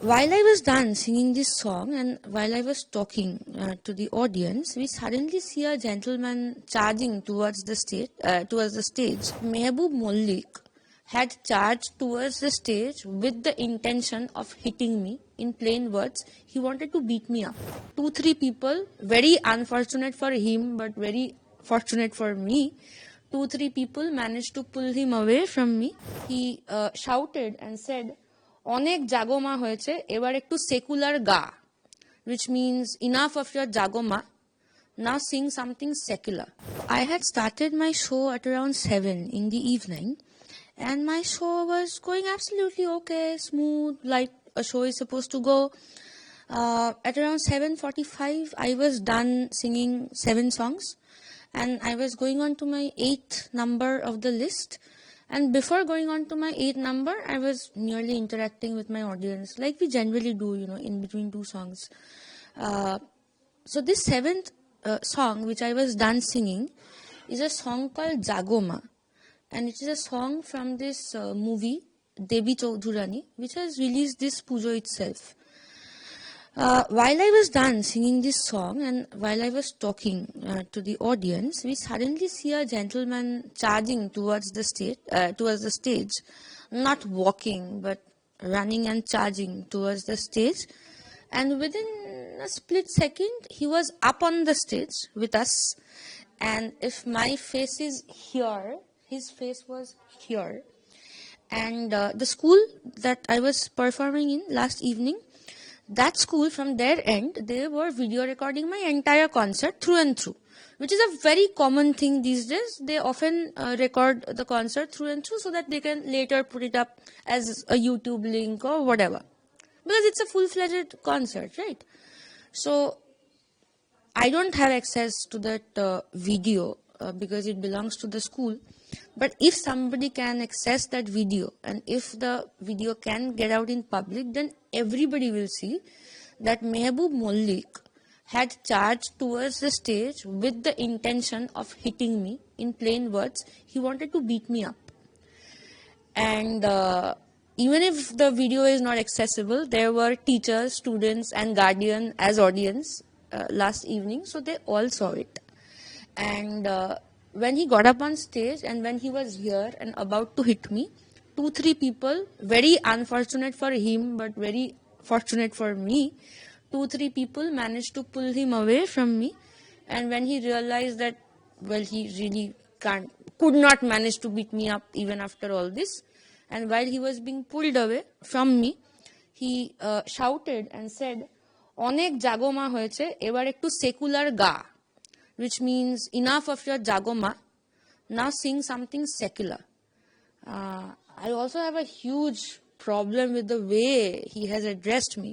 While I was done singing this song and while I was talking to the audience, we suddenly see a gentleman charging towards the stage. Mahboob Mallick had charged towards the stage with the intention of hitting me. In plain words, he wanted to beat me up. 2-3 people, very unfortunate for him, but very fortunate for me. 2-3 people managed to pull him away from me. He shouted and said, অনেক জাগো মা হয়েছে এবার একটু secular গা, which means enough of your Jago Maa, now sing something secular. I had started my show at around 7 in the evening and my show was going absolutely okay, smooth, like a show is supposed to go. At around 7:45 I was done singing 7 songs and I was going on to my 8th number of the list. And before going on to my 8th number, I was merely interacting with my audience, like we generally do, in between 2 songs. So this 7th song, which I was done singing, is a song called Jago Maa. And it is a song from this movie, Devi Choudhurani, which has released this Pujo itself. While I was done singing this song and while I was talking to the audience, we suddenly see a gentleman charging towards the stage, not walking but running and charging towards the stage. And within a split second, he was up on the stage with us. And if my face is here, his face was here. And the school that I was performing in last evening, that school, from their end, they were video recording my entire concert through and through, which is a very common thing these days. They often record the concert through and through so that they can later put it up as a YouTube link or whatever, because it's a full-fledged concert, right? So I don't have access to that video because it belongs to the school. But if somebody can access that video and if the video can get out in public, then everybody will see that Mahboob Mallick had charged towards the stage with the intention of hitting me. In plain words, he wanted to beat me up. And even if the video is not accessible, there were teachers, students and guardian as audience last evening, so they all saw it. And when he got up on stage and when he was here and about to hit me, 2-3 people, very unfortunate for him but very fortunate for me, 2-3 people managed to pull him away from me. And when he realized that, well, he really could not manage to beat me up even after all this, and while he was being pulled away from me, he shouted and said, অনেক জাগো মা হয়েছে এবার একটু secular গা, which means enough of your Jago Maa, now sing something secular. I also have a huge problem with the way he has addressed me,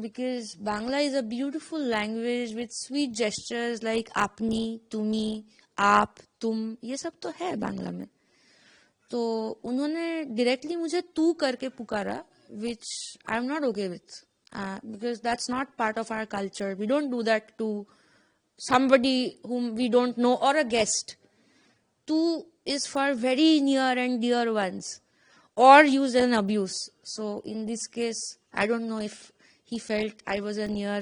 because Bangla is a beautiful language with sweet gestures like apni, tumi, आप, तुम, ये सब तो है बांग्ला में. तो उन्होंने directly मुझे तू करके पुकारा, which I'm not okay with, because that's not part of our culture. We don't do that to somebody whom we don't know or a guest. Tu is for very near and dear ones, or used as an abuse. So in this case, I don't know if he felt I was a near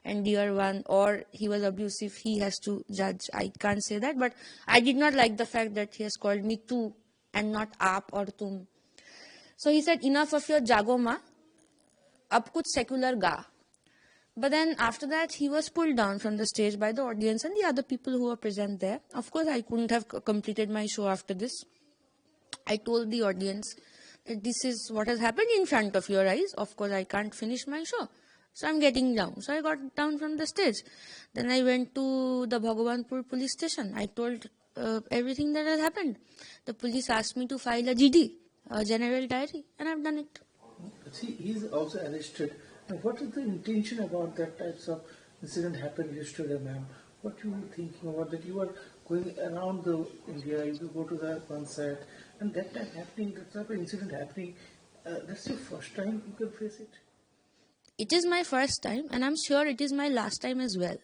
and dear one or he was abusive. He has to judge. I can't say that, but I did not like the fact that he has called me tu and not aap or tum. So he said, enough of your Jago Maa, ab kuch secular ga. But then after that, he was pulled down from the stage by the audience and the other people who were present there. Of course, I couldn't have completed my show after this. I told the audience that this is what has happened in front of your eyes. Of course, I can't finish my show. So I'm getting down. So I got down from the stage. Then I went to the Bhagwanpur police station. I told everything that has happened. The police asked me to file a GD, a general diary, and I've done it. See, he's also arrested. And what is the intention about that types of incident happened yesterday, ma'am? What you were thinking about that? You were going around the India, you go to the concert, and that time happening, that type of incident happening, that's your first time you can face it? It is my first time, and I'm sure it is my last time as well.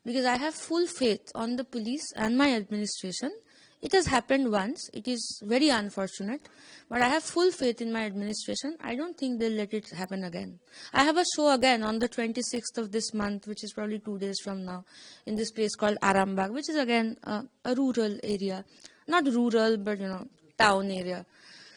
Because I have full faith on the police and my administration It has happened once. It is very unfortunate. But I have full faith in my administration. I don't think they'll let it happen again. I have a show again on the 26th of this month, which is probably 2 days from now, in this place called Arambagh, which is again a rural area. Not rural, but town area.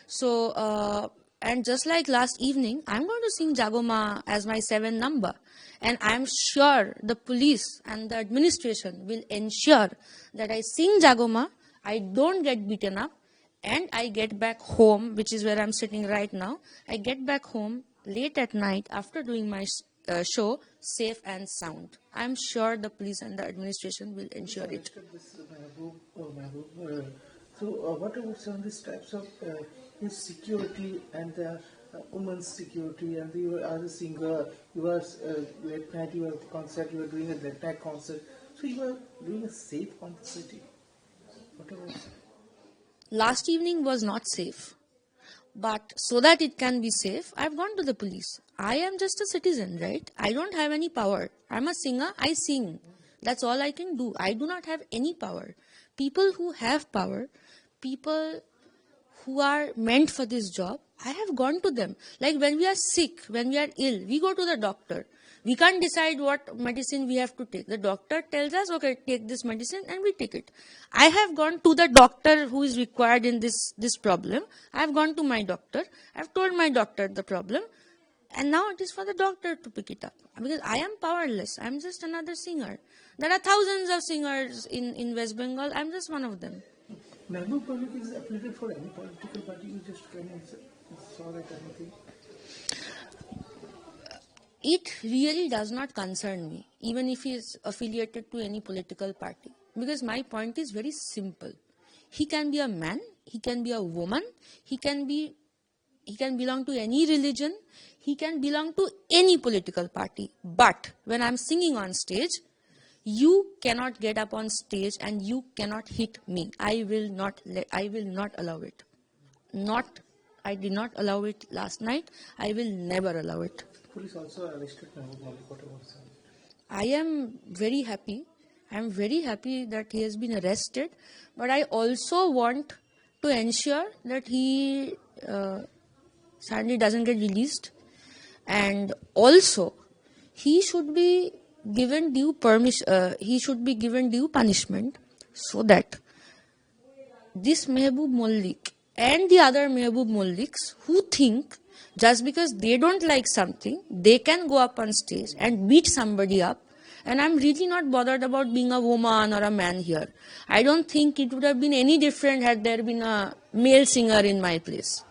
So, and just like last evening, I'm going to sing Jago Maa as my 7th number. And I'm sure the police and the administration will ensure that I sing Jago Maa, I don't get beaten up, and I get back home, which is where I'm sitting right now. I get back home late at night after doing my show, safe and sound. I'm sure the police and the administration will ensure it. So, what about some of these types of insecurity and women's security? And you were as a singer, you were late night, you were concert, you were doing a late night concert. So you were doing a safe concert. What about? Last evening was not safe. But so that it can be safe, I've gone to the police. I am just a citizen, right? I don't have any power. I'm a singer, I sing. That's all I can do. I do not have any power. People who have power, people who are meant for this job, I have gone to them. Like when we are sick, when we are ill, we go to the doctor. We can't decide what medicine we have to take. The doctor tells us, okay, take this medicine, and we take it. I have gone to the doctor who is required in this problem. I have gone to my doctor. I have told my doctor the problem. And now it is for the doctor to pick it up. Because I am powerless. I am just another singer. There are thousands of singers in West Bengal. I am just one of them. Mahboob Mallick is affiliated for any political party. You just came and saw that anything. It really does not concern me, even if he is affiliated to any political party. Because my point is very simple. He can be a man, he can be a woman, he can belong to any religion, he can belong to any political party. But when I'm singing on stage, you cannot get up on stage and you cannot hit me. I will not allow it. I did not allow it last night. I will never allow it. Police also arrested Mahboob Mallick. What about that? I am very happy. I am very happy that he has been arrested. But I also want to ensure that he sadly doesn't get released. And also, he should be given due punishment so that this Mahboob Mallick and the other Mahboob Mallicks who think just because they don't like something, they can go up on stage and beat somebody up. And I'm really not bothered about being a woman or a man here. I don't think it would have been any different had there been a male singer in my place.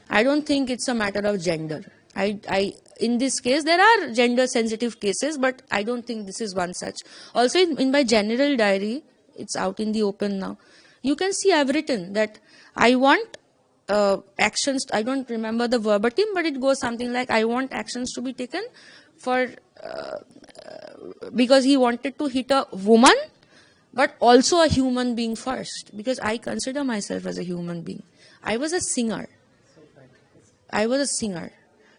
I don't think it's a matter of gender. In this case, there are gender sensitive cases, but I don't think this is one such. Also, in my general diary, it's out in the open now. You can see I've written that I want actions. I don't remember the verbatim, but it goes something like, I want actions to be taken for because he wanted to hit a woman, but also a human being first, because I consider myself as a human being. I was a singer.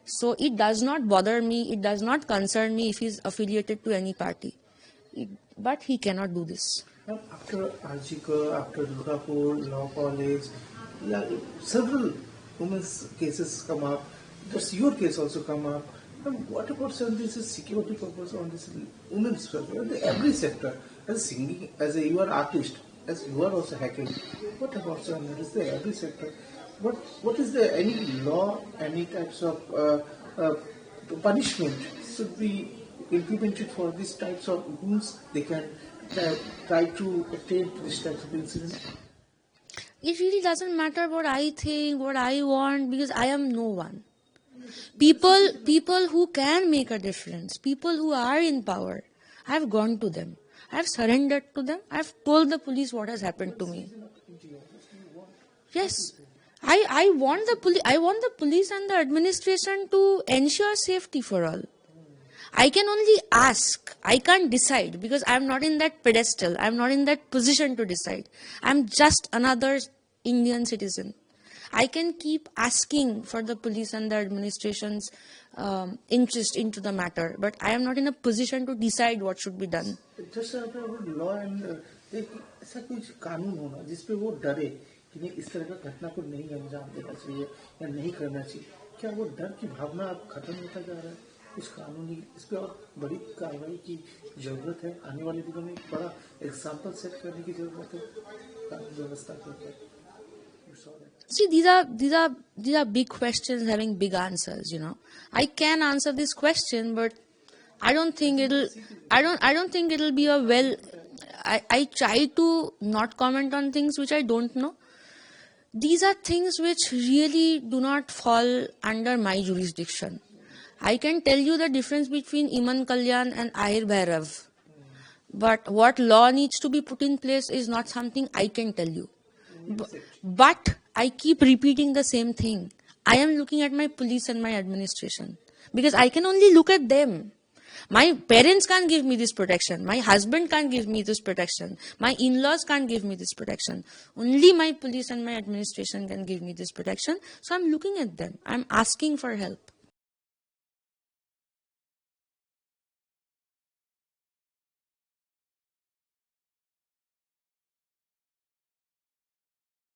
So it does not bother me, it does not concern me if he's affiliated to any party. But he cannot do this. After Arjika, after Durgapur, Law College, several women's cases come up. Does your case also come up? And what about this security purpose on this women's sector, every sector? As singing, you are artist, as you are also hacking. What about every sector? What is there any law, any types of punishment should be implemented for these types of wounds? They can try to attain this type of incident. It really doesn't matter what I think, what I want, because I am no one. People who can make a difference, people who are in power, I have gone to them. I have surrendered to them. I have told the police what has happened to me. Yes. I want the police and the administration to ensure safety for all. I can only ask. I can't decide because I'm not in that pedestal. I'm not in that position to decide. I'm just another Indian citizen. I can keep asking for the police and the administration's interest into the matter, but I am not in a position to decide what should be done. Just about law and लेकिन ऐसा कुछ कानून होना जिसपे वो डरे कि नहीं इस तरह का घटना को नहीं अंजाम देना चाहिए या नहीं करना चाहिए। क्या वो डर की भावना अब खत्म होता जा रहा है? कुछ कानूनी इस पे और बड़ी कार्रवाई की जरूरत है। आने वाले दिनों में एक बड़ा एग्जाम्पल सेट करने की जरूरत है कानून व्यवस्था के ऊपर। See, these are big questions having big answers. I can answer this question, but I don't think it'll be a well. I try to not comment on things which I don't know. These are things which really do not fall under my jurisdiction. I can tell you the difference between Iman Kalyan and Ahir Bhairav. But what law needs to be put in place is not something I can tell you. But I keep repeating the same thing. I am looking at my police and my administration because I can only look at them. My parents can't give me this protection. My husband can't give me this protection. My in-laws can't give me this protection. Only my police and my administration can give me this protection. So I'm looking at them. I'm asking for help.